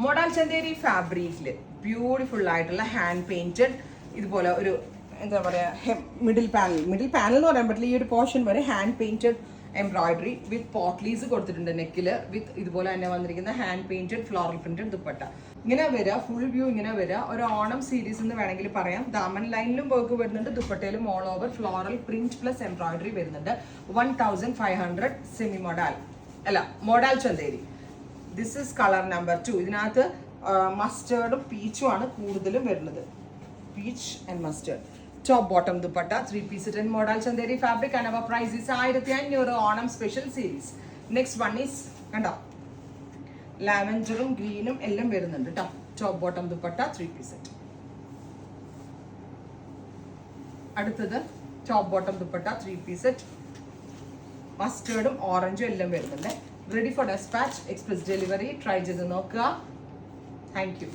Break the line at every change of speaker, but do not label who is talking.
Model Chanderi ഫാബ്രിക്കിൽ beautiful ആയിട്ടുള്ള hand painted ഇതുപോലെ ഒരു എന്താ പറയുക മിഡിൽ പാനൽ എന്ന് പറയാൻ പറ്റില്ല, ഈ ഒരു പോർഷൻ വരെ ഹാൻഡ് പെയിന്റഡ് എംബ്രോയിഡറി വിത്ത് പോട്ട്ലീസ് കൊടുത്തിട്ടുണ്ട് നെക്കില്, വിത്ത് ഇതുപോലെ തന്നെ വന്നിരിക്കുന്ന hand painted floral printed dupatta. ഇങ്ങനെ വരിക, ഫുൾ വ്യൂ ഇങ്ങനെ വരിക. ഒരു ഓണം സീരീസ് എന്ന് വേണമെങ്കിൽ പറയാം. ദാമൻ ലൈനിലും വർക്ക് വരുന്നുണ്ട്, ദുപ്പട്ടയിലും all over floral print plus embroidery വരുന്നുണ്ട്. 1500 സെമി മോഡൽ അല്ല model Chanderi. This is colour number 2. ഇതിനകത്ത് മസ്റ്റേർഡും പീച്ചും ആണ് കൂടുതലും വരുന്നത്. Peach and mustard. Top bottom dupatta 3-piece in model chanderi fabric and our price is 1500 Onam special series. Next one is kanda lavender green ellam varunundu ട്ടോ. Top bottom dupatta 3-piece set. അടുത്തത് top bottom dupatta 3-piece set. Mustard orange ellam varunundu. Ready for dispatch, express delivery. Try ചെയ്ത് നോക്കുക. Thank you.